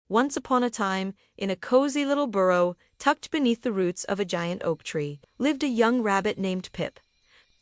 Once upon a time, in a cozy little burrow, tucked beneath the roots of a giant oak tree, lived a young rabbit named Pip.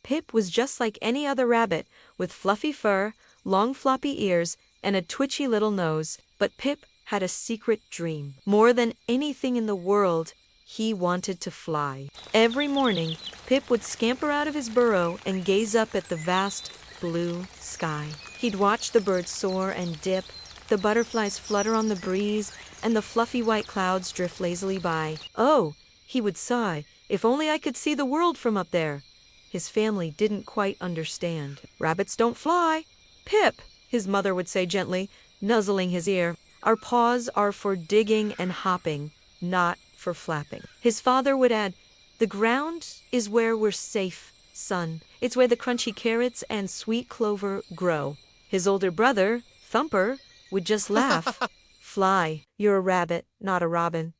Pip was just like any other rabbit, with fluffy fur, long floppy ears, and a twitchy little nose. But Pip had a secret dream. More than anything in the world, he wanted to fly. Every morning, Pip would scamper out of his burrow and gaze up at the vast blue sky. He'd watch the birds soar and dip, the butterflies flutter on the breeze, and the fluffy white clouds drift lazily by. "Oh," he would sigh, "if only I could see the world from up there." His family didn't quite understand. "Rabbits don't fly." "Pip," his mother would say gently, nuzzling his ear, "our paws are for digging and hopping, not for flapping." His father would add, "The ground is where we're safe, son. It's where the crunchy carrots and sweet clover grow." His older brother, Thumper, would just laugh. "Fly. You're a rabbit, not a robin.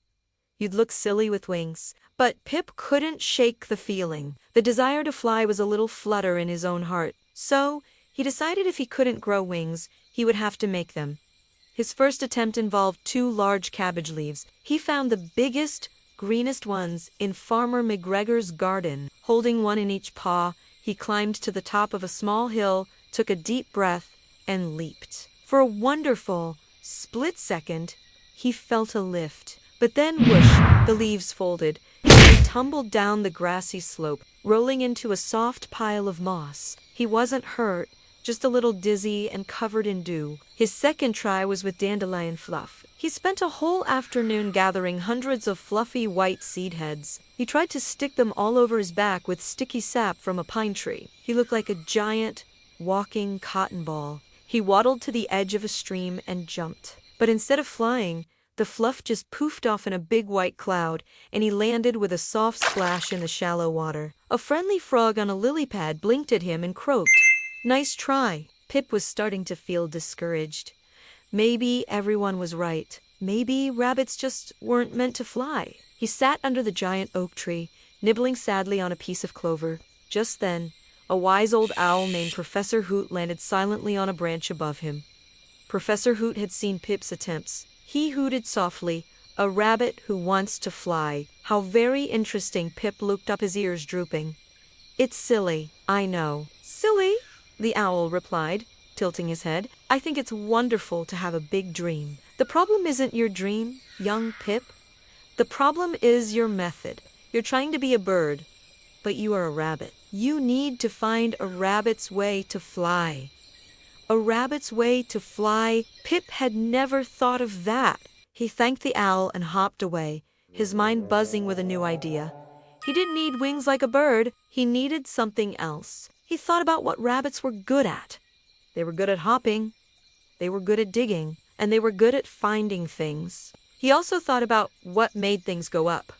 You'd look silly with wings." But Pip couldn't shake the feeling. The desire to fly was a little flutter in his own heart. So, he decided if he couldn't grow wings, he would have to make them. His first attempt involved 2 large cabbage leaves. He found the biggest, greenest ones in Farmer McGregor's garden. Holding one in each paw, he climbed to the top of a small hill, took a deep breath, and leaped. For a wonderful split second, he felt a lift. But then, whoosh, the leaves folded, and he tumbled down the grassy slope, rolling into a soft pile of moss. He wasn't hurt, just a little dizzy and covered in dew. His second try was with dandelion fluff. He spent a whole afternoon gathering hundreds of fluffy white seed heads. He tried to stick them all over his back with sticky sap from a pine tree. He looked like a giant, walking cotton ball. He waddled to the edge of a stream and jumped. But instead of flying, the fluff just poofed off in a big white cloud, and he landed with a soft splash in the shallow water. A friendly frog on a lily pad blinked at him and croaked, "Nice try." Pip was starting to feel discouraged. Maybe everyone was right. Maybe rabbits just weren't meant to fly. He sat under the giant oak tree, nibbling sadly on a piece of clover. Just then, a wise old owl named Professor Hoot landed silently on a branch above him. Professor Hoot had seen Pip's attempts. He hooted softly, "A rabbit who wants to fly." How very interesting. Pip looked up, his ears drooping. "It's silly, I know." "Silly?" the owl replied, tilting his head. "I think it's wonderful to have a big dream. The problem isn't your dream, young Pip. The problem is your method. You're trying to be a bird, but you are a rabbit. You need to find a rabbit's way to fly." A rabbit's way to fly? Pip had never thought of that. He thanked the owl and hopped away, his mind buzzing with a new idea. He didn't need wings like a bird. He needed something else. He thought about what rabbits were good at. They were good at hopping, they were good at digging, and they were good at finding things. He also thought about what made things go up.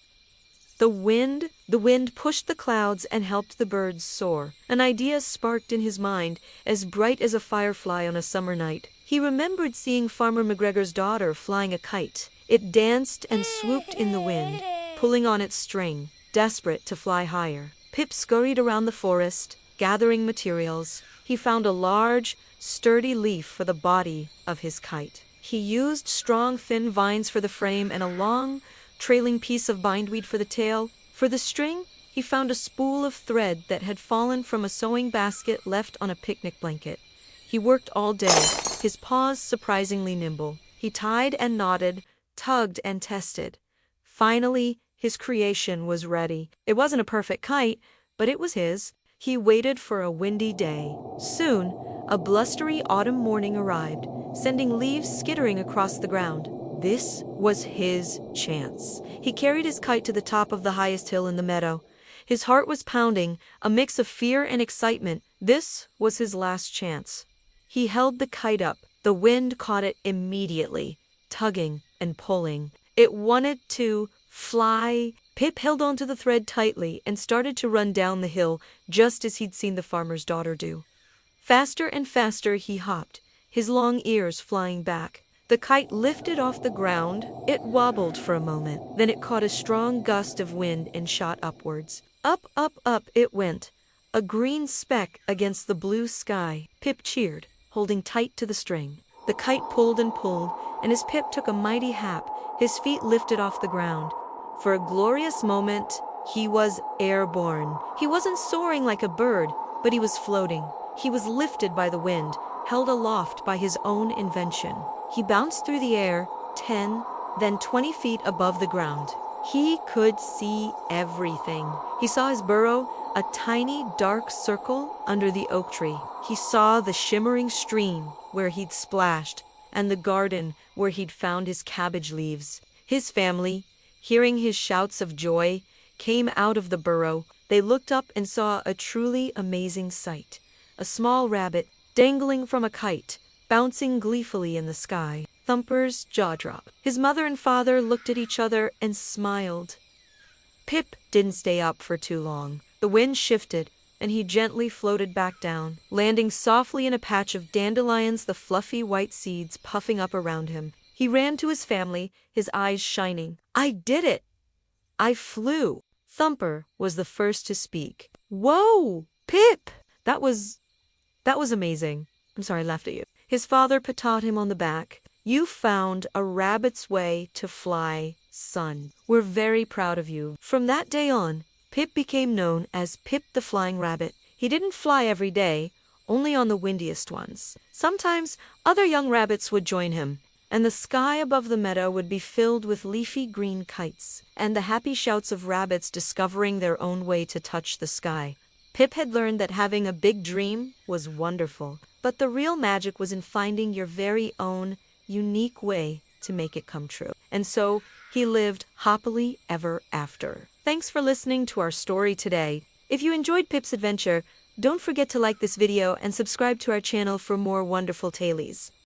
The wind pushed the clouds and helped the birds soar. An idea sparked in his mind, as bright as a firefly on a summer night. He remembered seeing Farmer McGregor's daughter flying a kite. It danced and swooped in the wind, pulling on its string, desperate to fly higher. Pip scurried around the forest, gathering materials. He found a large, sturdy leaf for the body of his kite. He used strong, thin vines for the frame and a long, trailing piece of bindweed for the tail. For the string, he found a spool of thread that had fallen from a sewing basket left on a picnic blanket. He worked all day, his paws surprisingly nimble. He tied and knotted, tugged and tested. Finally, his creation was ready. It wasn't a perfect kite, but it was his. He waited for a windy day. Soon, a blustery autumn morning arrived, sending leaves skittering across the ground. This was his chance. He carried his kite to the top of the highest hill in the meadow. His heart was pounding, a mix of fear and excitement. This was his last chance. He held the kite up. The wind caught it immediately, tugging and pulling. It wanted to fly. Pip held onto the thread tightly and started to run down the hill, just as he'd seen the farmer's daughter do. Faster and faster he hopped, his long ears flying back. The kite lifted off the ground. It wobbled for a moment. Then it caught a strong gust of wind and shot upwards. Up, up, up it went, a green speck against the blue sky. Pip cheered, holding tight to the string. The kite pulled and pulled, and as Pip took a mighty hap, his feet lifted off the ground. For a glorious moment, he was airborne. He wasn't soaring like a bird, but he was floating. He was lifted by the wind, held aloft by his own invention. He bounced through the air, 10, then 20 feet above the ground. He could see everything. He saw his burrow, a tiny, dark circle under the oak tree. He saw the shimmering stream where he'd splashed, and the garden where he'd found his cabbage leaves. His family, hearing his shouts of joy, came out of the burrow. They looked up and saw a truly amazing sight. A small rabbit dangling from a kite, bouncing gleefully in the sky. Thumper's jaw dropped. His mother and father looked at each other and smiled. Pip didn't stay up for too long. The wind shifted, and he gently floated back down, landing softly in a patch of dandelions, the fluffy white seeds puffing up around him. He ran to his family, his eyes shining. "I did it! I flew!" Thumper was the first to speak. "Whoa, Pip! That was amazing. I'm sorry I laughed at you." His father patted him on the back. "You found a rabbit's way to fly, son. We're very proud of you." From that day on, Pip became known as Pip the Flying Rabbit. He didn't fly every day, only on the windiest ones. Sometimes other young rabbits would join him, and the sky above the meadow would be filled with leafy green kites, and the happy shouts of rabbits discovering their own way to touch the sky. Pip had learned that having a big dream was wonderful, but the real magic was in finding your very own unique way to make it come true. And so he lived happily ever after. Thanks for listening to our story today. If you enjoyed Pip's adventure, don't forget to like this video and subscribe to our channel for more wonderful tales.